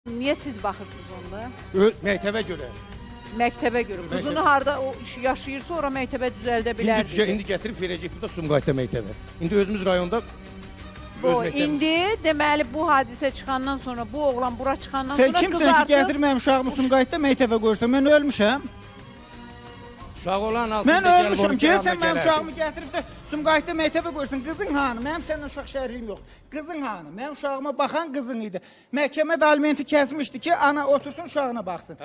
Niyə siz baxırsınız onda? Məktəbə görə. Məktəbə görə. Qızını harda o yaşayırsa ora məktəbə düzəldə bilərdi. İndi gətirib verəcək burada Sumqayıtda məktəbə. İndi özümüz rayonda İndi deməli bu hadisə çıxandan sonra, bu oğlan bura çıxandan Sen sonra kimsən ki gətirməyim uşağımı Sumqayıtda məktəbə qoyursan? Mən ölmüşəm. uşaq olan altında Mən ölmüşəm. Gəlsən mənim uşağımı gətirib də Sumqayıtda məktəbə qoyursan. Qızın hanı? Mənim səndən uşaq şəhərliyim yoxdur. Qızın hanı? Mənim uşağıma baxan qızın idi. Məhkəmə də alimenti kəsmişdi ki, ana otursun uşağına baxsın.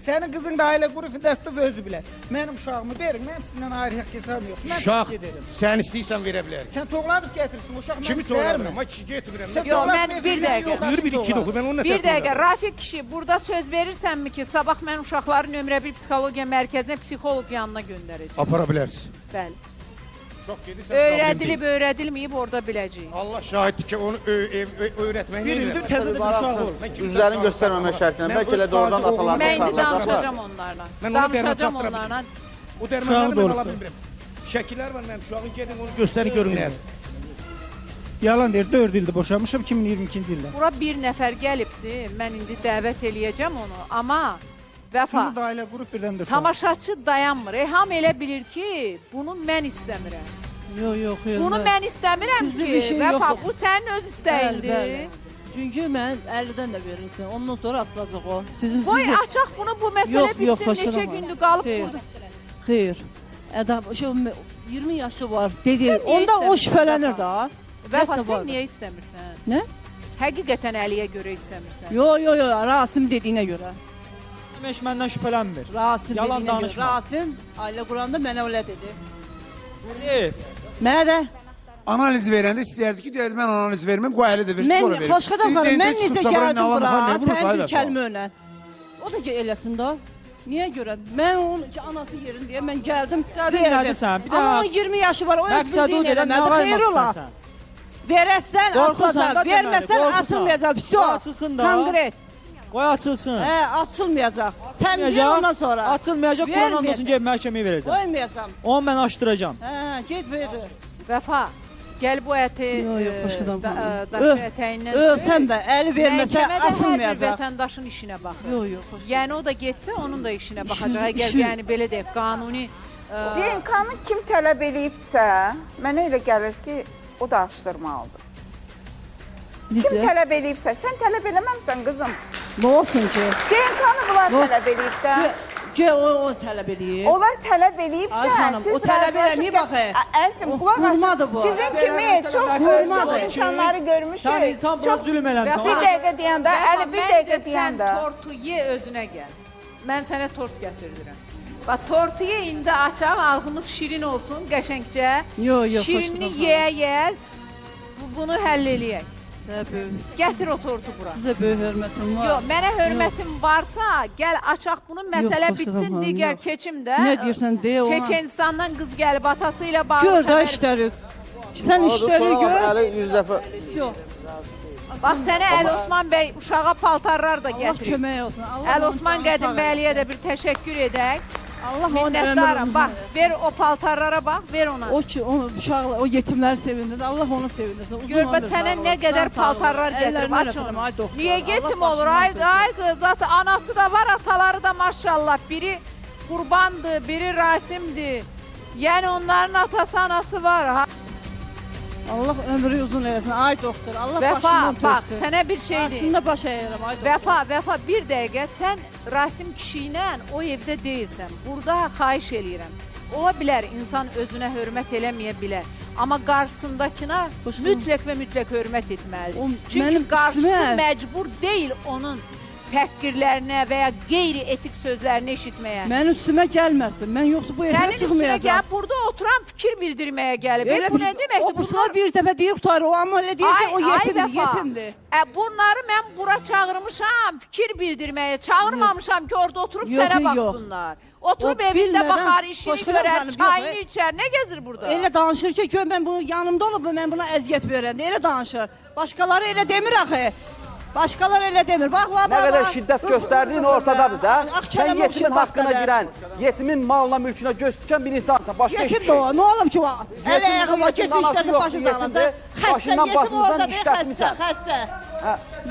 Sənin qızın da ailə qrupu dətdü və özü bilər. Mənim uşağımı verin. Mənim sizinlə ayrı haqq hesabım yoxdur. Mən Uşaq gedirəm. sən istəyirsən verə bilərik. Sən toğladıb gətirsin. Uşaq mən Kimi istəyərəm. toğladım? Amma kişi getirmirəm. Sən Yox, toğlad mən mevzunu bir dəqiqə. yox, Yürü bir iki dokuz. Ben onunla Bir dəqiqə, Rafiq kişi, burada söz verirsənmi ki, sabah mən uşaqları nömrə 1 psixologiya mərkəzinə psixoloq yanına göndərəcəm? Apara bilərsin. Bəli. Çox gedirsən. problem deyil. Öyrədilib, orada biləcəyik. Allah şahiddir ki, onu öyrətmək Bir ildir təzə bir uşaq olur. Üzlərini göstərməmək şərtinə. Bəlkə elə doğrudan atalarını Mən indi tanıyacaqlar. danışacağım onlarla. Mən onu dərman Danışacağım çatdıra onlarla. O dərmanları mən doğrusu. ala bilmirəm. Şəkillər var mənim uşağın gedin onu göstərin görün nədir. Yalan deyir, 4 ildir boşanmışam 2022-ci ildə. Bura bir nəfər gəlibdi, mən indi dəvət eləyəcəm onu, amma Vəfa, Bunu da ailə qrup birdən də uşaq. tamaşaçı dayanmır. Ham elə bilir ki, bunu mən istəmirəm. Yox, yox, yox. Bunu mən istəmirəm Sizdə ki, bir şey Vəfa, yoxdur. bu sənin öz istəyindir. Çünki mən 50-dən də verirsin. Ondan sonra asılacaq o. Sizin Qoy sizin- açaq bunu, bu məsələ Yox, yox, bitsin, neçə başlamam. gündür qalıb Xeyr. burada. Xeyr. Adam 20 yaşı var dedi. Sən niyə Onda o istəmirsən şübhələnir Vəfa? də. Vəfa, Nəsə sən var. niyə istəmirsən? Nə? Həqiqətən Əliyə görə istəmirsən. Yox, yox, yox, Rasim dediyinə görə. Demək məndən şübhələnmir. Rasim Yalan dediyinə danışma. görə. Rasim ailə quranda mənə elə dedi. Deyib. Mənə də Analiz verəndə istəyərdi ki, deyərdi mən analiz verməm, qoy əli də versin, mən sonra verir. xoşxadam xanım, mən necə gəldim bura? Sən bir kəlmə. kəlmə önə. O da ki eləsin də. Niyə görə? Mən onun ki, anası yerin deyə mən gəldim. Məqsədin nədir sən? Bir Amma daha- onun 20 yaşı var, o öz Məqsəd o bildiyini deyil, nə eləmədi. var Xeyr ola. sən? Verəsən, Qorxursan da açılacaq. deməli, Verməsən, qorxursan. açılmayacaq. Qoy Vso, açılsın da. konkret. Qoy açılsın. Hə, açılmayacaq. Sən ver ondan sonra. Açılmayacaq, Quran and olsun gəlib məhkəməyə verəcəm. Qoymayacam. Onu mən açdıracam. Hə, get verdir. Vəfa, gəl bu əti Yox, yox, xoşxadam xanım. daşı ətəyindən Ölsən də, əli verməsə Məhkəmədə hər bir açılmayacaq. vətəndaşın işinə baxır. Yox, yox, xoş. Yəni o da getsə, onun da işinə baxacaq. Əgər işi- yəni belə deyək, qanuni DNK-nı kim tələb eləyibsə, mənə elə gəlir ki, o da açdırmalıdır. Kim Necə? tələb eləyibsə, sən tələb eləməmsən qızım. Nə olsun ki? DNK-nı bunlar Yox. tələb eləyib də. Ki o tələb eləyir. Onlar tələb eləyibsə, Ay canım, siz o tələb eləməyib axı. Əsim, O qulaq qurmadır bu. Sizin kimi çox Qurmadır. insanları görmüşük. Sən insan buna zülm eləmsən. Bir dəqiqə deyəndə, Əli bir dəqiqə Sən deyəndə. tortu ye, özünə gəl. Mən sənə tort gətirdirəm. Bax, tortu ye, indi açaq, ağzımız şirin olsun, qəşəngcə. Yox, yox, Şirinini xoşxadam. yeyə-yeyə bunu həll eləyək. Sizə böyük, Gətir o tortu bura. sizə böyük hörmətim var. Yox, mənə hörmətim varsa, gəl açaq bunu, məsələ Yox, bitsin, xoşxadam, digər yox. keçim də. Nə deyirsən, deyə ona. Çeçenistandan qız gəlib atası ilə bağlı. Gör də xəbər- işləri. Sən işləri gör. Əli 100 dəfə. Yox. Bax, sənə Əli Osman bəy uşağa paltarlar da Allah gətirib. kömək olsun. Allah Əli onun Osman canını Qədim sağ bəyliyə də bir təşəkkür edək. Allah onun Minnətdaram. ömrünü Bax, ver o paltarlara bax, ver ona. O ki, o uşaqlar, o yetimləri sevindirdi. Allah onu sevindirsin. Uzun Gör, bax, ömür sənə sağ nə ol. qədər Sən sağ ol. paltarlar gətirib, Əllərindən aç öpürəm, onu. ay doktor. Niyə Allah yetim başından olur? Ay, götürsün. ay qız, zaten anası da var, ataları da maşallah. Biri Qurbandır, biri Rasimdir. Yəni onların atası, anası var. Ha. Allah ömrü uzun eləsin. Ay doktor, Allah Vəfa, başından bax, törsün. sənə bir şey deyim. Başında baş əyirəm, ay doktor. Vəfa, bir dəqiqə, sən Rasim kişi ilə o evdə deyilsən. Burada xahiş eləyirəm. Ola bilər, insan özünə hörmət eləməyə bilər. Amma qarşısındakına mütləq və mütləq hörmət etməlidir. O Çünki mənim qarşısı üstümə- məcbur deyil onun təhqirlərinə və ya qeyri-etik sözlərini eşitməyə. Mənim üstümə gəlməsin. Mən yoxsa bu evə Sənin üstünə çıxmayacağam. gəl, burada oturan fikir bildirməyə gəlib. Elə Bu nə deməkdir? O buslar bir dəfə deyir qutarır, o amma elə deyir ki, o yetimdir, Vəfa, yetimdir. Bunları mən bura çağırmışam, fikir bildirməyə. Çağırmamışam ki, orada oturub Yox, sənə yox. baxsınlar. Oturub O evində bilmədən baxar, işini Xoşxudam görər, xanım, yox, çayını içər. Nə gəzir burada? Elə danışır ki, gör mən bunu yanımda olub, mən buna əziyyət verəndə, elə danışır. Başqaları elə demir axı. Başqaları elə demir. Bax, bax, Nə bax. qədər şiddət göstərdiyin ortadadır da. Ağ Sən kələmə yetimin oxşuyur haqqına başqa girən, yetimin malına, mülkünə göz tikən bir insansan. Başqa heç bir Yetimdir şey. o, nə olub ki o? Əli ayağı var, kesin işləsin başı yetimdir, sağlanda. Xəstə, başından yetim basmısan, orada, xəstə, işlətmisən. xəstə.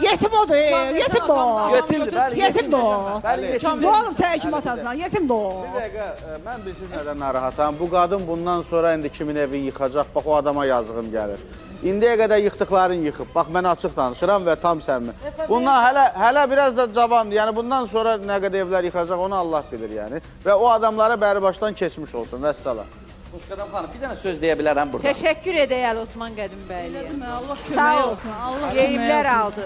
Yetim odur, yetim de o. Yetimdir, bəli, Yetim de o. Bəli, yetim. Ne oğlum sen kim atasından, yetim de o. Bir dəqiqə, mən bilsiz nədən narahatam? Bu qadın bundan sonra indi kimin evini yıxacaq? Bax, o adama yazığım gəlir. İndiyə qədər yıxdıqlarını yıxıb. Bax, mən açıq danışıram və tam səmimi. Bundan hələ biraz da cavandır. Yəni, bundan sonra nə qədər evlər yıxacaq, onu Allah bilir, yəni. Və o adamlara bəri başdan keçmiş olsun. Vəssalam. Xoşqədəm xanım, bir dənə söz deyə bilərəm burada. Təşəkkür edəyəl Osman Qədimbəliyə. Allah Sağ kömək ol. olsun. Allah Geyimlər kömək olsun. aldı.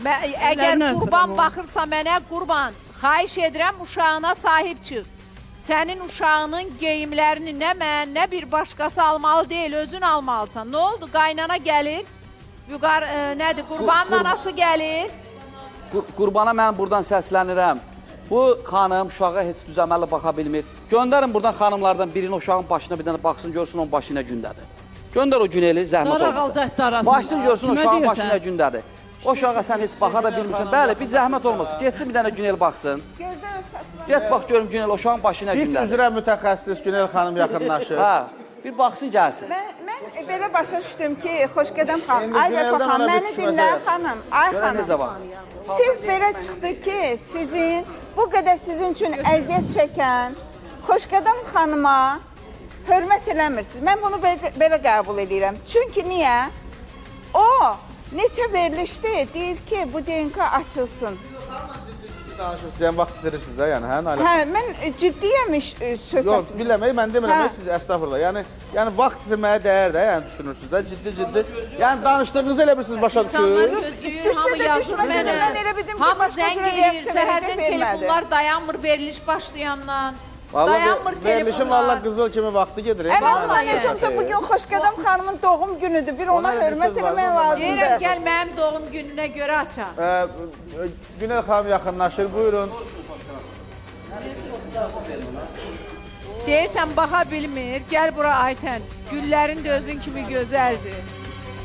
Əgər Əllərindən qurban öpürəm o. baxırsa mənə qurban, xahiş edirəm uşağına sahib çıx. Sənin uşağının geyimlərini nə mən, nə bir başqası almalı deyil, özün almalısan. Nə oldu? Qaynana gəlir, nədir, qurbanın anası gəlir. Qurbana mən buradan səslənirəm. Bu xanım uşağa heç düzəməli baxa bilmir. Göndərin buradan xanımlardan birini uşağın başına bir dənə baxsın, görsün onun başı nə gündədir. Göndər o Güneli, zəhmət Darağal olmasa. dəhtə arasında. Başsın görsün o Kimə uşağın deyirsən? başı nə gündədir. O uşağa sən heç baxa da bilmirsən. Bəli, bir zəhmət olmasın. Getsin bir dənə Günel baxsın. Gözdə öz saçma. Get bax görüm Günel o uşağın başı nə Bir gündədir. üzrə mütəxəssis Günel xanım yaxınlaşır. Hə, bir baxsın gəlsin. Mən belə başa düşdüm ki, Xoşqədəm xanım, İndi ay Güneldən Vəfa xanım, ona bir məni düşməsə dinlə yaxşı. xanım, ay Görən xanım. necə var? Siz belə çıxdı ki, sizin bu qədər sizin üçün əziyyət çəkən Xoşqədəm xanıma hörmət eləmirsiniz. Mən bunu belə qəbul edirəm. Çünki niyə? O neçə verilişdi, deyir ki, bu DNK açılsın. Danışırsınız, yəni vaxt itirirsiniz də, yəni, hə, Nalə? Hə, mən ciddiyəm söhbət. Yox, bilməmək, mən demirəm, Hə. siz əstəğfurullah. Yəni vaxt itirməyə dəyər də, yəni düşünürsünüz də, ciddi. Yəni danışdığınızı elə bilirsiniz başa İnsanlar düşür. gözləyir, Düşsə hamı də yazır düşməsə də mənə. mən elə bildim ki, Hamı başqa zəng cürə edir, reaksiya səhərdən verəcək, vermədi. telefonlar dayanmır veriliş başlayandan. Valla Dayanmır verilişin telefonlar. valla qızıl kimi vaxtı gedir. Ən azından Vallahi. heç olmasa bugün Xoşqədəm xanımın doğum günüdür. Bir ona Ona hörmət bir söz var, eləmək ona Deyirəm, lazımdır. gəl mənim doğum gününə görə açaq. Günel xanım yaxınlaşır, buyurun. Deyirsən, baxa bilmir, gəl bura Aytən. Güllərin də özün kimi gözəldir.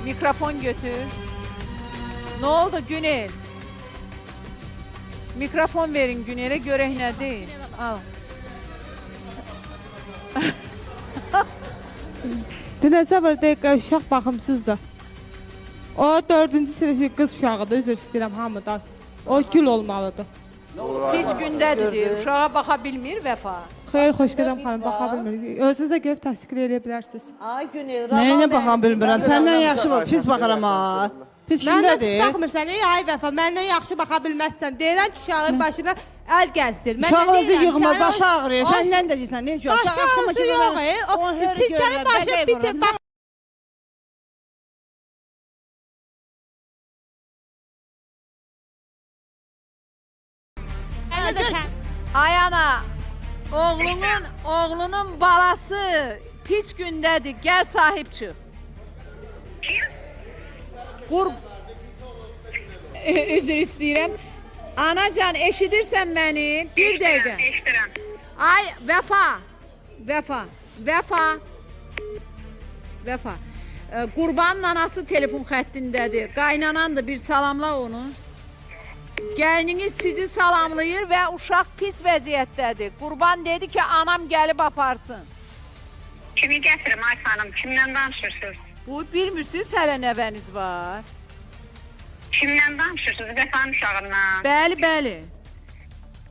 Mikrofon götür. Nə oldu Günel? Mikrofon verin Günel'e, görək nə deyil. Al. Dinləsə bir dəqiqə uşaq baxımsızdır. O 4-cü sinif qız uşağıdır, üzr istəyirəm hamıdan. O gül olmalıdır. Heç gündədir deyir, uşağa baxa bilmir Vəfa. Xeyr, Xoşqədəm xanım, baxa bilmir. Özünüzə görüb təsdiq edə bilərsiniz. Ay Günel, Nəyinə baxan bilmirəm, səndən yaxşı var, pis baxıram ha. Pis Məndən pis kimdədir? baxmırsan, ay Vəfa, məndən yaxşı baxa bilməzsən. Deyirəm ki, uşağın başına əl gəzdir. Uşaq özü yığmaz, başı ağrıyır, səndən də deyirsən, ne yox? Başı ağrısı yox, sirkənin başı bitir. Ay ana, oğlunun balası pis gündədir, gəl sahib çıx. Üzr istəyirəm. Anacan, eşidirsən məni? Bir dəqiqə. Eşidirəm. Ay Vəfa. Qurbanın anası telefon xəttindədir. Qaynanan da bir salamla onu. Gəlininiz sizi salamlayır və uşaq pis vəziyyətdədir. Qurban dedi ki, anam gəlib aparsın. Kimi gətirim ay xanım, kimlə danışırsınız? Bu bilmirsiniz, hələ nəvəniz var. Kimlə danışırsınız? Vəfanın uşağından, Bəli.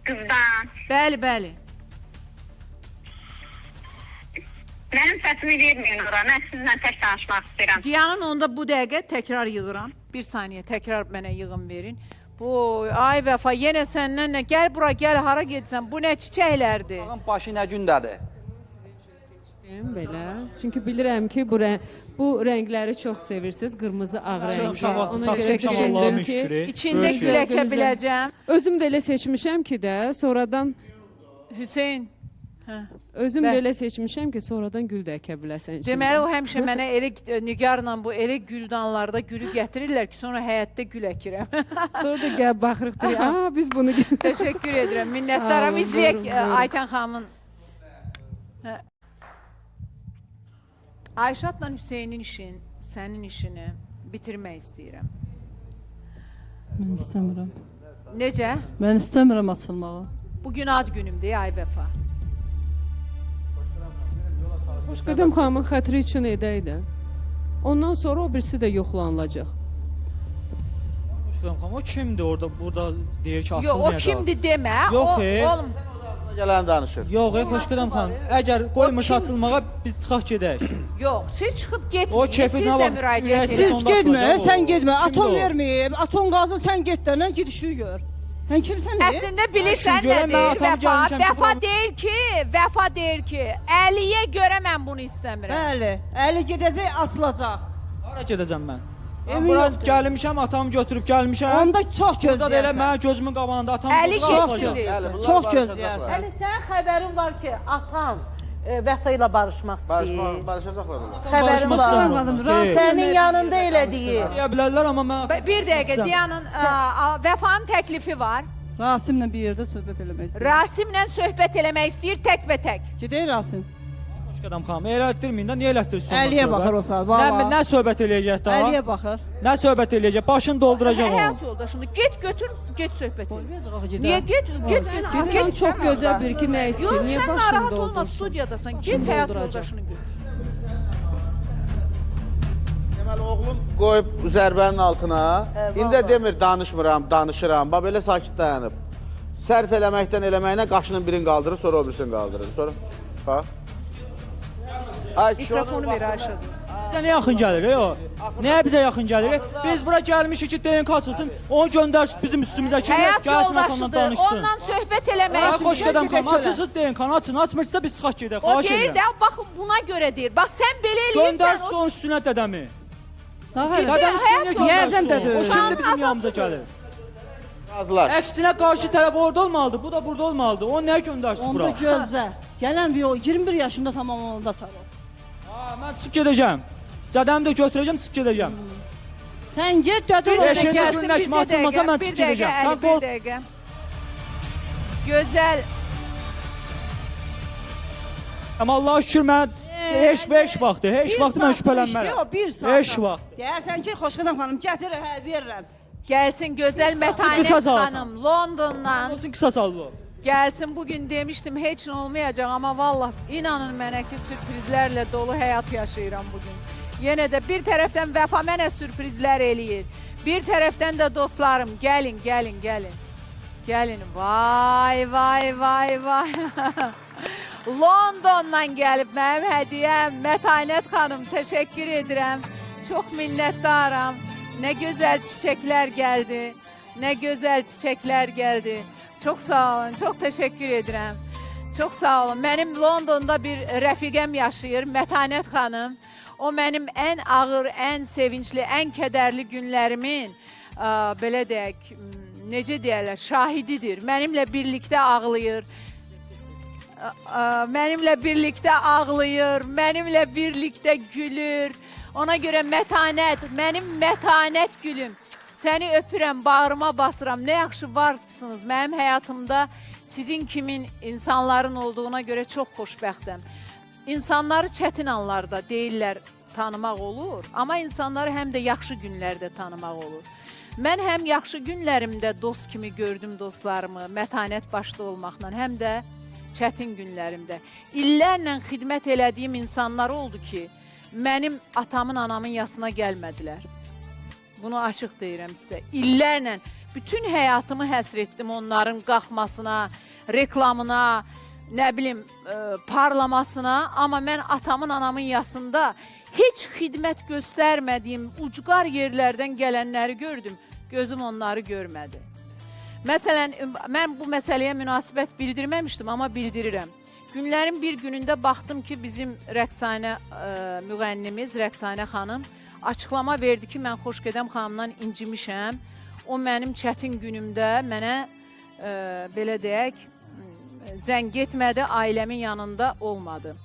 qızdan. Bəli. Mənim səsimi verməyin ora, mən sizinlə tək danışmaq istəyirəm. Diyanın onda bu dəqiqə təkrar yığıram. Bir saniyə təkrar mənə yığın verin. Bu ay Vəfa, yenə səndən nə? Gəl bura, gəl, hara getsən? Bu nə çiçəklərdir? Uşağın başı nə gündədir? Belə. Çünki bilirəm ki, bu rəngləri çox sevirsiniz. Qırmızı, ağ rəngi. Uşaq vaxtı Ona görə saxlayacam Allah'ın düşündüm ki, şükürü. İçində gül əkə biləcəm. özüm də elə seçmişəm ki də, sonradan Hüseyn. özüm Bəli. də elə seçmişəm ki, sonradan gül də əkə biləsən. Deməli o həmişə mənə elə Nigarla bu elə güldanlarda gülü gətirirlər ki, sonra həyətdə gül əkirəm. Sonra da gəl baxırıq deyir, biz bunu Təşəkkür edirəm. Minnətdaram. Sağ olun, İzləyək buyurun. Aytən xanımın. Ayşatla Hüseynin işin, sənin işini bitirmək istəyirəm. Mən istəmirəm. Necə? Mən istəmirəm açılmağı. Bugün ad günümdür, ay Vəfa. Xoşqədəm xanımın xətri üçün edəydi. Ondan sonra o birisi də yoxlanılacaq. Xoşqədəm xanım, o kimdir orada, burada deyir ki, Yox, açılmayacaq? o kimdir demə. Yox, Oğlum, Gələn danışır. Yox, Xoşqədəm xanım, əgər qoymursa açılmağa biz çıxaq gedək. yox, siz çıxıb O getməyin. keyfi Siz nə də vaxt müraciət Siz edin. Siz getmə, sən getmə. Kimdir Atom o? verməyib. Atom qalsın sən getdənə gidişi gör. Sən kimsən? Əslində bilirsən Mən görəm, nə mən deyir atamı Vəfa? gəlmişəm ki, Vəfa bura- deyir ki, Əliyə görə mən bunu istəmirəm. Bəli. Əli gedəcək, asılacaq. Hara gedəcəm mən? Mən Emin bura yoxdur. gəlmişəm, atamı götürüb gəlmişəm. Onda çox Burada da elə gözləyərsən. mənim gözümün qabağında atam Əli burada getsin asılacaq. deyirsən. Çox gözləyərsən. Əli, sənin xəbərin var ki, atan Vəfa ilə barışmaq istəyir. Barışacaqlar onlar. Xəbərim Barışmaq var. istəyirəm Xanım, onunla. razı- Sənin yanında elə deyir. Deyə bilərlər, amma mən... Bir dəqiqə, Diyanın Vəfanın təklifi var. Rasimlə bir yerdə söhbət eləmək istəyir. Rasimlə söhbət eləmək istəyir tək. Gedək Rasim. Xoşqədəm xanım, elə etdirməyin də, niyə elə etdirsin? Əliyə baxır o saat, valla. Nə söhbət eləyəcək daha? Əliyə baxır. Nə söhbət eləyəcək? Başını dolduracaq o. Həyat yoldaşını get götür, get söhbət et. Niyə? Niyə get? Get. Çox gözəl bir iki nə Yox, istəyir. Niyə sən başını narahat olma, doldursun? studiyadasan. Get Başını həyat dolduracaq. yoldaşını gör. Deməli oğlum qoyub zərbənin altına. İndi demir danışmıram, danışıram. Bax belə sakit dayanıb. Sərf eləməkdən eləməyinə qaşının birini qaldırır, sonra o birisini qaldırır. Sonra bax. Ay kişi Mikrofonu ver Ayşədə. Bizə nə yaxın gəlir, o? Nəyə bizə yaxın gəlir? Biz bura gəlmişik ki, DNK açılsın, onu göndərsin bizim üstümüzə ki, Həyat gəlsin atamla yoldaşıdır. danışsın. Ondan söhbət eləmək Ay, istəyir. xoş qədəm xanım, Keçirəm. açırsınız DNK-nı, açın, açmırsa biz çıxaq gedək, O xahiş deyir edirəm. də, baxın buna görə deyir. Bax sən belə eləyirsən. Göndərsin onun üstünə dədəmi. Dədəm Dədəmin üstünə Yəzən göndərsin də o. O deyir. kimdir bizim yanımıza gəlir? razılar. Əksinə qarşı tərəf orada olmalıdır, bu da burada olmalıdır. O nəyə göndərsin Onda bura? gözlə. Gələn bir o 21 yaşında tamam onda sarı. Mən çıxıb gedəcəm. Dədəmi də götürəcəm, çıxıb gedəcəm. Sən get dədə Bir oraya. Beşinci dəqiqə, gün bir kimi açılmasa dəqiqə, mən bir çıxıb gedəcəm. dəqiqə, Sən Əli, bir qorx. dəqiqə. Gözəl. Amma Allah'a şükür mən heç vaxtı, heç vaxtı mən şübhələnmərəm. Yox, bir saat. Heç vaxt. Deyərsən ki, Xoşqədəm xanım gətir, hə verirəm. Gəlsin gözəl Mətanət qısas alsın. xanım Londondan. Olsun qisas aldı o. Gəlsin bugün demişdim heç nə olmayacaq amma vallah inanın mənə ki sürprizlərlə dolu həyat yaşayıram bugün. Yenə də bir tərəfdən Vəfa mənə sürprizlər eləyir. Bir tərəfdən də dostlarım gəlin. Gəlin. Vay. Londondan gəlib mənim hədiyyəm Mətanət xanım təşəkkür edirəm. Çox minnətdaram. Nə gözəl çiçəklər gəldi. Çox sağ olun, çox təşəkkür edirəm. Çox sağ olun. Mənim Londonda bir rəfiqəm yaşayır, Mətanət xanım. O mənim ən ağır, ən sevincli, ən kədərli günlərimin, belə deyək, necə deyərlər, şahididir. Mənimlə birlikdə ağlayır. Mənimlə birlikdə gülür. Ona görə Mətanət, mənim Mətanət gülüm. Səni öpürəm, bağrıma basıram. Nə yaxşı varsınız. Mənim həyatımda sizin kimin insanların olduğuna görə çox xoşbəxtəm. İnsanları çətin anlarda deyirlər tanımaq olur, amma insanları həm də yaxşı günlərdə tanımaq olur. Mən həm yaxşı günlərimdə dost kimi gördüm dostlarımı, Mətanət başda olmaqla, həm də çətin günlərimdə. İllərlə xidmət elədiyim insanlar oldu ki, mənim atamın, anamın yasına gəlmədilər. Bunu açıq deyirəm sizə. İllərlə bütün həyatımı həsr etdim onların qalxmasına, reklamına, nə bilim, parlamasına. Amma mən atamın, anamın yasında heç xidmət göstərmədiyim ucqar yerlərdən gələnləri gördüm. Gözüm onları görmədi. Məsələn, mən bu məsələyə münasibət bildirməmişdim, amma bildirirəm. Günlərin bir günündə baxdım ki, bizim rəqsanə müğənnimiz, Rəqsanə xanım açıqlama verdi ki, mən Xoşqədəm xanımdan incimişəm. O mənim çətin günümdə mənə, belə deyək, zəng etmədi, ailəmin yanında olmadı.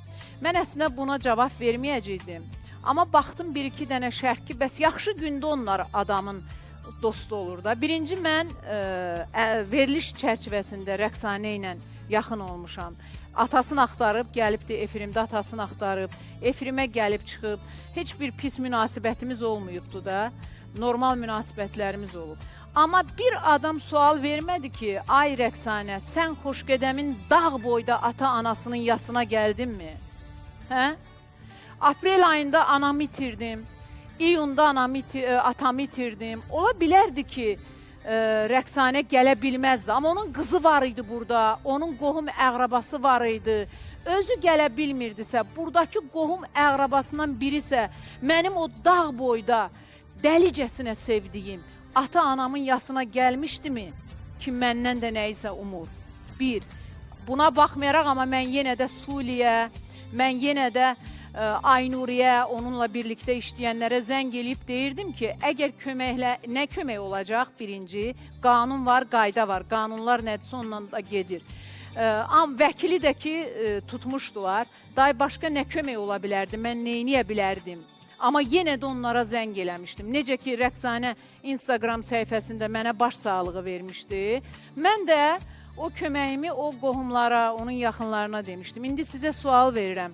Mən əslində buna cavab verməyəcəkdim. Amma baxdım bir-iki dənə şərh ki, bəs yaxşı gündə onlar adamın dostu olur da. Birinci mən veriliş çərçivəsində Rəqsanə ilə yaxın olmuşam. Atasını axtarıb, gəlibdi efirimdə atasını axtarıb, efirimə gəlib çıxıb. Heç bir pis münasibətimiz olmayıbdı da, normal münasibətlərimiz olub. Amma bir adam sual vermədi ki, ay Rəqsanə, sən Xoşqədəmin dağ boyda ata-anasının yasına gəldinmi? Hə? Aprel ayında anamı itirdim, iyunda atamı itirdim. Ola bilərdi ki, Rəqsanə gələ bilməzdi. Amma onun qızı var idi burada, onun qohum əqrabası var idi. Özü gələ bilmirdisə, buradakı qohum əqrabasından birisə, mənim o dağ boyda dəlicəsinə sevdiyim ata-anamın yasına gəlmişdimi ki, məndən də nəyisə umur. Bir, buna baxmayaraq, amma mən yenə də Suliyə, mən yenə də Aynuriyə, onunla birlikdə işləyənlərə zəng eləyib deyirdim ki, əgər nə kömək olacaq? Birinci, qanun var, qayda var. Qanunlar nədirsə ondan da gedir. Amma vəkili də ki, tutmuşdular. Day başqa nə kömək ola bilərdi, mən neyniyə bilərdim. Amma yenə də onlara zəng eləmişdim. Necə ki, Rəqsanə Instagram səhifəsində mənə baş sağlığı vermişdi. Mən də o köməyimi o qohumlara, onun yaxınlarına demişdim. İndi sizə sual verirəm.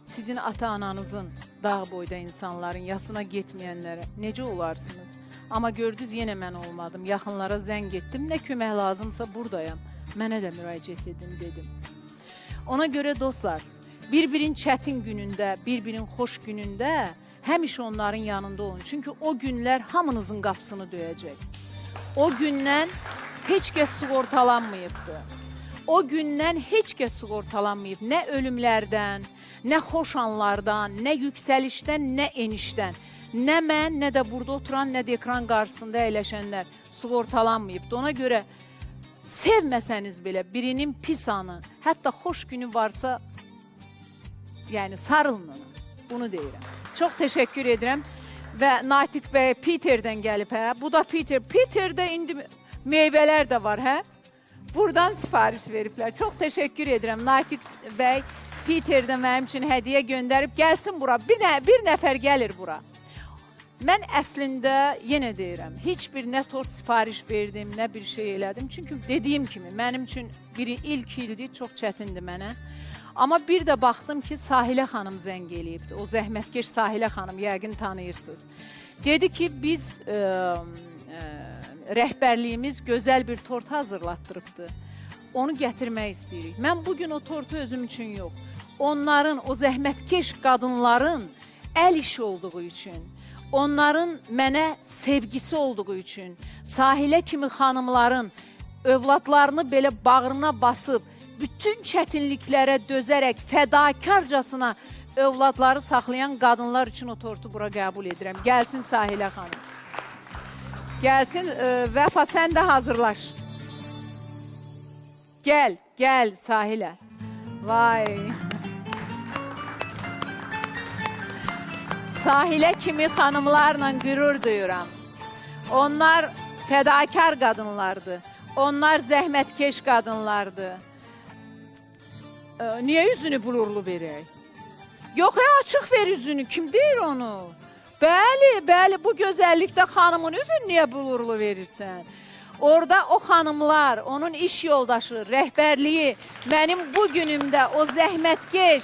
Sizin ata-ananızın dağ boyda insanların yasına getməyənlərə necə olarsınız? Amma gördünüz, yenə mən olmadım. Yaxınlara zəng etdim. Nə kömək lazımsa buradayam. Mənə də müraciət edin, dedim. Ona görə dostlar, bir-birin çətin günündə, bir-birin xoş günündə həmişə onların yanında olun. Çünki o günlər hamınızın qapısını döyəcək. O gündən heç kəs sığortalanmayıbdır. O gündən heç kəs sığortalanmayıb. Nə ölümlərdən, nə xoş anlardan, nə yüksəlişdən, nə enişdən. Nə mən, nə də burada oturan, nə də ekran qarşısında əyləşənlər sığortalanmayıbdır. Ona görə sevməsəniz belə birinin pis anı, hətta xoş günü varsa, yəni sarılın ona. Bunu deyirəm. Çox təşəkkür edirəm. Və Natiq bəy Peterdən gəlib, hə? Bu da Peter. Peterdə indi meyvələr də var, hə? Buradan sifariş veriblər. Çox təşəkkür edirəm. Natiq bəy Peterdən mənim üçün hədiyyə göndərib, gəlsin bura. Bir nəfər gəlir bura. Mən əslində yenə deyirəm, heç bir nə tort sifariş verdim, nə bir şey elədim. Çünki dediyim kimi, mənim üçün ilk ildir, çox çətindir mənə. Amma bir də baxdım ki, Sahilə xanım zəng eləyibdi. O zəhmətkeş Sahilə xanım, yəqin tanıyırsınız. Dedi ki, biz rəhbərliyimiz gözəl bir tort hazırlatdırıbdı. Onu gətirmək istəyirik. Mən bugün o tortu özüm üçün yox, onların, o zəhmətkeş qadınların əl işi olduğu üçün, onların mənə sevgisi olduğu üçün, Sahilə kimi xanımların övladlarını belə bağrına basıb, bütün çətinliklərə dözərək, fədakarcasına övladları saxlayan qadınlar üçün o tortu bura qəbul edirəm. Gəlsin Sahilə xanım. Gəlsin, Vəfa, sən də hazırlaş. Gəl Sahilə. Vay. Sahilə kimi xanımlarla qürur duyuram. Onlar fədakar qadınlardır. Onlar zəhmətkeş qadınlardır. Niyə üzünü blurlu verək? Yox, açıq ver üzünü. Kim deyir onu? Bəli, bu gözəllikdə xanımın üzünü niyə blurlu verirsən? Orada o xanımlar, onun iş yoldaşı, rəhbərliyi, mənim bu günümdə o zəhmətkeş,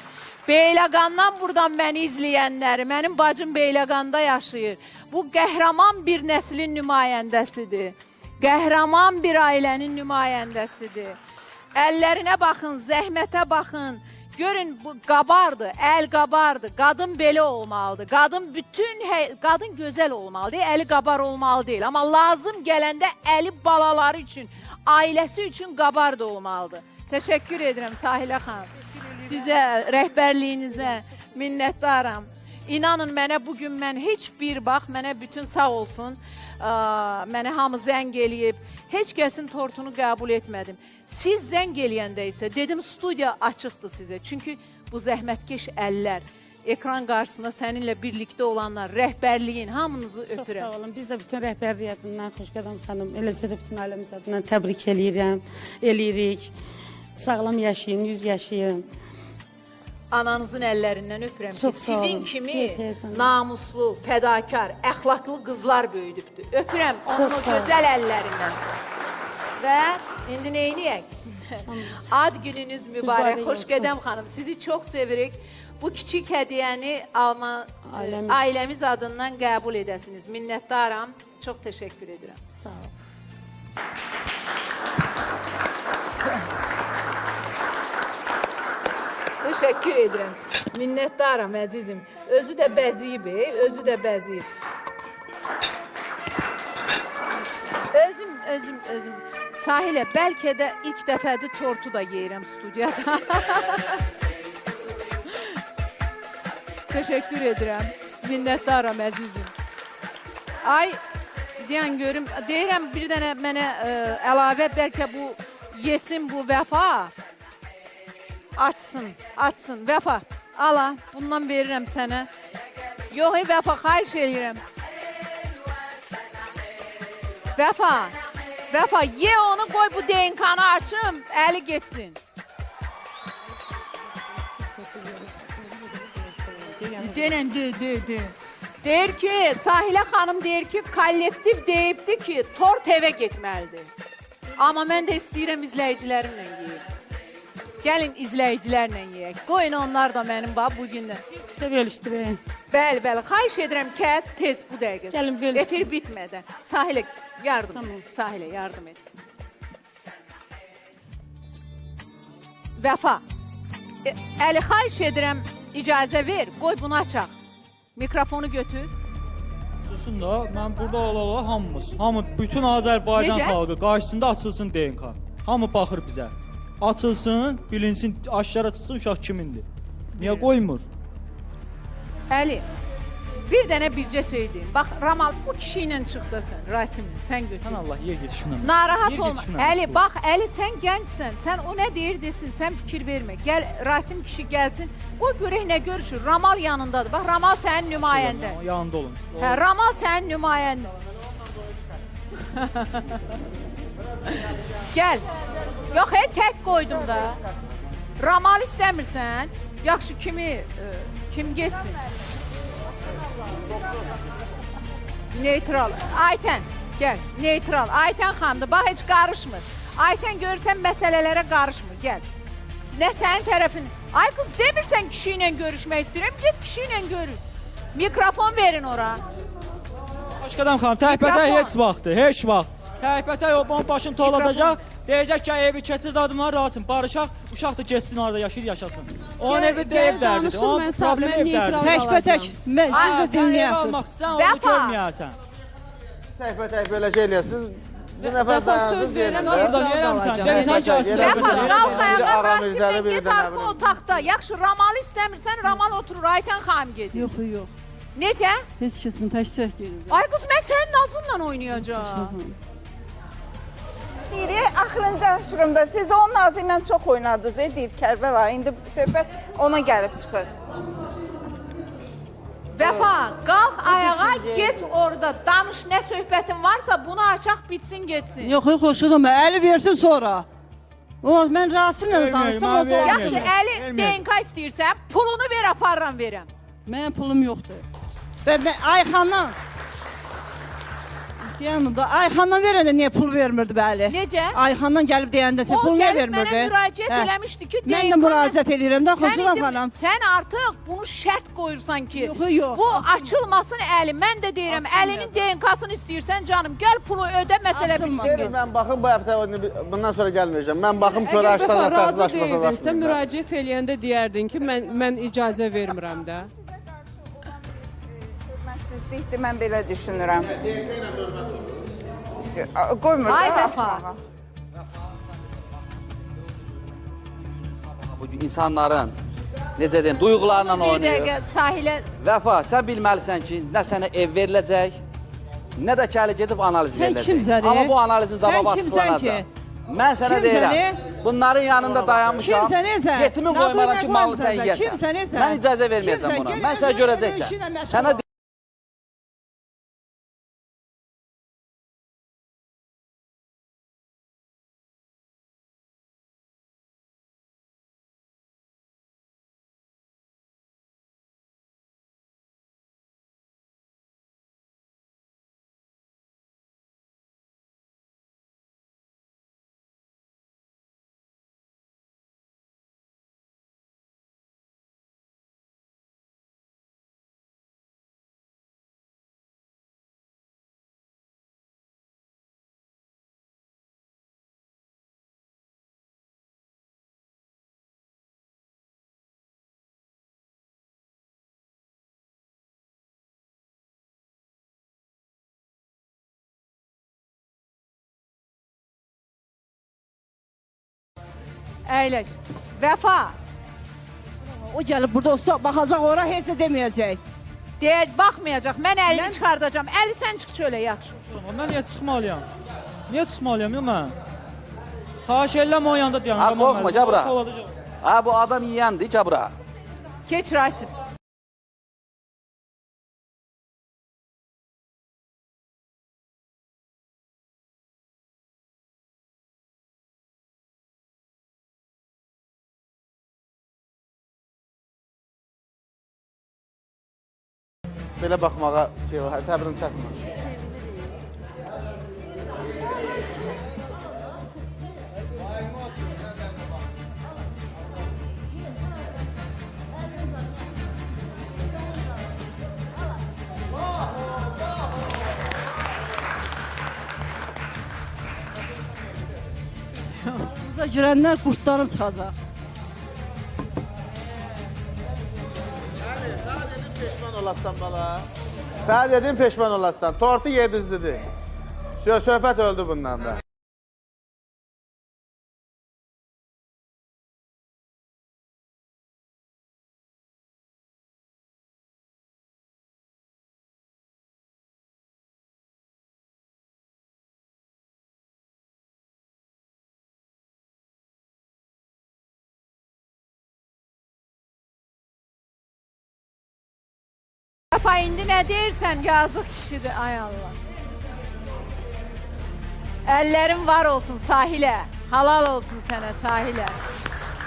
Beyləqandan buradan məni izləyənləri, mənim bacım Beyləqanda yaşayır. Bu qəhrəman bir nəslin nümayəndəsidir. Qəhrəman bir ailənin nümayəndəsidir. Əllərinə baxın, zəhmətə baxın. Görün, bu qabardı, əl qabardı. Qadın belə olmalıdır. Qadın gözəl olmalıdır, əli qabar olmalı deyil. Amma lazım gələndə əli balaları üçün, ailəsi üçün qabar da olmalıdır. Təşəkkür edirəm Sahilə xanım. Sizə, rəhbərliyinizə minnətdaram. İnanın mənə bugün heç bir bax, mənə bütün sağ olsun, mənə hamı zəng eləyib, heç kəsin tortunu qəbul etmədim. Siz zəng eləyəndə isə dedim, studiya açıqdır sizə. Çünki bu zəhmətkeş əllər, ekran qarşısında səninlə birlikdə olanlar, rəhbərliyin, hamınızı öpürəm. Çox sağ olun. Biz də bütün rəhbərliyyətindən, Xoşqədəm xanım, eləcə də bütün ailəmiz adından təbrik eləyirik. Sağlam yaşayın, 100 yaşayın. Ananızın əllərindən öpürəm ki, sizin kimi Sizin namuslu, fədakar, əxlaqlı qızlar böyüdübdür. Öpürəm onun o gözəl əllərindən. Və indi neyniyək? Ad gününüz mübarək. Xoşqədəm xanım, sizi çox sevirik. Bu kiçik hədiyəni ailəmiz adından qəbul edəsiniz. Minnətdaram. Çox təşəkkür edirəm. Sağ ol. Təşəkkür edirəm. Minnətdaram əzizim. Özü də bəziyib, özü də bəziyib. özüm. Sahilə, bəlkə də ilk dəfədir tortu da yeyirəm studiyada. Teşekkür edirəm. Minnətdaram əzizim. Ay, deyən görüm, deyirəm bir dənə mənə əlavə, bəlkə bu yesin bu Vəfa. Açsın. Vəfa, ala, bundan verirəm sənə. Yox, Vəfa, xahiş edirəm. Vəfa, ye onu, qoy bu DNK-nı açım, əli geçsin. Denən, de. Deyir ki, Sahilə xanım deyir ki, kollektiv deyibdi ki, tort evə getməlidir. Amma mən də istəyirəm izləyicilərimlə yeyək. Gəlin izləyicilərlə yeyək. Qoyun onlar da mənim bugündən. Sizə bölüşdürəyim. Bəli, kəs tez bu dəqiqə. Gəlin bölüşdürəyim. Efir bitmədən. Sahilə yardım et. Sahilə yardım et. Vəfa, Əli xahiş edirəm, icazə ver, qoy bunu açaq. Mikrofonu götür. Susun da, mən burada ola hamı, bütün Azərbaycan xalqı qarşısında açılsın DNK. Hamı baxır bizə. Açılsın, bilinsin, aşkara çıxsın uşaq kimindir. Niyə qoymur? Əli, bir dənə bircə şey deyim. Bax, Ramal, bu kişi ilə çıxdasın, Rasimlə, sən götür. Sən Allah, yer get şuna. Narahat olma. Əli, bax, Əli, sən gəncsən, sən o nə deyir desin, sən fikir vermə. Gəl, Rasim kişi gəlsin, qoy görək nə görüşür. Ramal yanındadır. Bax, Ramal sənin nümayəndə. Yanında olun. Hə, Ramal sənin nümayəndə. Gəl. Yox, tək qoydum da. Ramal istəmirsən, yaxşı kim geçsin? Neytral. Aytən, gəl. Neytral. Aytən xanımdır. Bax, heç qarışmır. Aytən görürsən məsələlərə qarışmır. Gəl. Nə sənin tərəfin? Ay qız, demirsən kişi ilə görüşmək istəyirəm. Get kişi ilə görüş. Mikrofon verin ora. Başqadan xanım, təhbətə heç vaxt. Təhbətə yolbanın başını toladacaq. Deyəcək ki, evi keçir dadımlar rahatsın. Barışaq, uşaq da geçsin orada, yaşasın. Onun evi deyib dərdidir. Onun problemi ev dərdidir. Tək, mən siz də dinləyəsiniz. Sən onu görməyəsən. Təhbətək belə şey eləyəsiniz. Vəfa söz verirəm. Burada neyəmsən? Demirsən ki, asıl. Vəfa, qalx ayağa, Rasimlə get arxa otaqda. Yaxşı, Ramalı istəmirsən, Ramal oturur. Aytən xanım gedir. Yox. Necə? Heç kəsin tək gedir. Ay qız, mən sənin Nazınla oynayacağım. Deyir, axırıncı aşırımda siz onun Nazı ilə çox oynadınız, deyir Kərbəla. İndi söhbət ona gəlib çıxır. Vəfa, qalx ayağa, get orada. Danış, nə söhbətin varsa bunu açaq, bitsin, getsin. Yox, xoşudum. Əli versin sonra. Mən Rasimlə danışsam o zaman. Yaxşı, Əli DNK istəyirsən, pulunu ver, aparıram verəm. Mənim pulum yoxdur. Və Ayxandan Ayxandan verəndə niyə pul vermirdi bəli? Necə? Ayxandan gəlib deyəndə sən pul niyə vermirdi? O gəlib mənə müraciət eləmişdi ki, mən də müraciət edirəm də, xoşulam xanım. Sən artıq bunu şərt qoyursan ki, yox, bu açılmasın Əli. Mən də deyirəm, Əlinin DNK-sını istəyirsən canım, gəl pulu ödə, məsələ bitsin. Mən baxım bu həftə bundan sonra gəlməyəcəm. Mən baxım sonra aşağıda əsaslaşmasın. Sən müraciət eləyəndə deyərdin ki, mən icazə vermirəm də. Sizlikdir, mən belə düşünürəm. Qoymur da açmağa. Bu insanların, necə deyim, duyğularla Bir oynayır. dəqiqə, Sahilə... Vəfa, sən bilməlisən ki, nə sənə ev veriləcək, nə də kəli gedib analiz veriləcək. Amma bu analizin cavabı açıqlanacaq. Mən sənə deyirəm, bunların yanında dayanmışam, getimi qoymadan ki, malı sən yiyəsən. Mən icazə verməyəcəm buna. Mən sənə görəcəksən. Əyləş. Vəfa. O gəlib burada olsa baxacaq ora heç nə deməyəcək. Baxmayacaq. Mən əlini çıxardacağam. Əli sən çıx çölə, yaxşı. Mən niyə çıxmalıyam? Niyə çıxmalıyam ya mən? Xahiş edirəm o yanda dayanım. Ha, qorxma, Cabra. Ha, bu adam yiyəndir, Cabra. Keç Rasim. Belə baxmağa şey var, səbrim çatmır. Bize girənlər qurtlarım çıxacaq. Peşman olassan bala. Sənə dedim peşman olassan. Tortu yedizdidir. Söhbət öldü bundan da. Vəfa, indi nə deyirsən? Yazıq kişidir, ay Allah. Əllərin var olsun Sahilə. Halal olsun sənə Sahilə.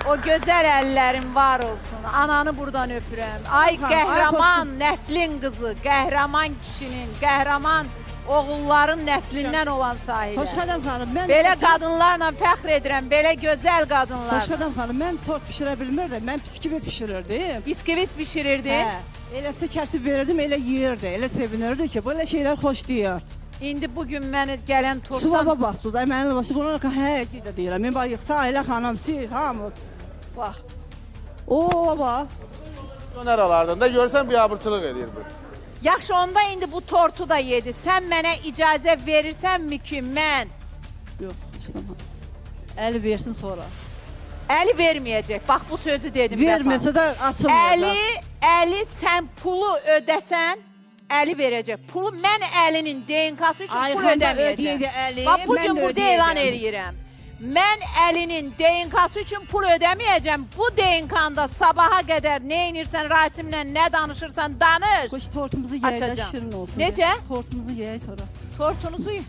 O gözəl əllərin var olsun. Ananı buradan öpürəm. Ay qəhrəman nəslin qızı, qəhrəman kişinin, qəhrəman oğulların nəslindən olan Sahilə. Xoşxədəm xanım, mən... Belə qadınlarla fəxr edirəm, belə gözəl qadınlar. Xoşxədəm xanım, mən tort pişirə bilmirdim, mən biskvit pişirirdim. Biskvit pişirirdin? Hə, eləsi kəsib verirdim, elə yiyirdi, elə sevinirdi ki, böyle şeylər xoş deyir. İndi bugün mənə gələn tortdan... Suvaba baxsınız, ay mənə başı qonaq, hə, də deyirəm, mən bax, Sahilə xanım, siz, hamı, bax. Oo, bax. Dönər da görsən biabırçılıq edir bu. Yaxşı, onda indi bu tortu da yedi. Sən mənə icazə verirsənmi ki, mən... Yox, əli versin sonra. Əli verməyəcək. Bax, bu sözü dedim. Verməsə də açılmayacaq. Əli sən pulu ödəsən, Əli verəcək. Pulu mən Əlinin DNK-sı üçün pul ödəməyəcəm. Bax, bugün burada elan eləyirəm. Mən Əlinin DNK-sı üçün pul ödəməyəcəm. Bu DNK-da sabaha qədər nə inirsən, Rasimlə nə danışırsan, danış. Qoş, tortumuzu yeyək, şirin olsun. Necə? Tortumuzu yeyək sonra. Tortunuzu yeyək.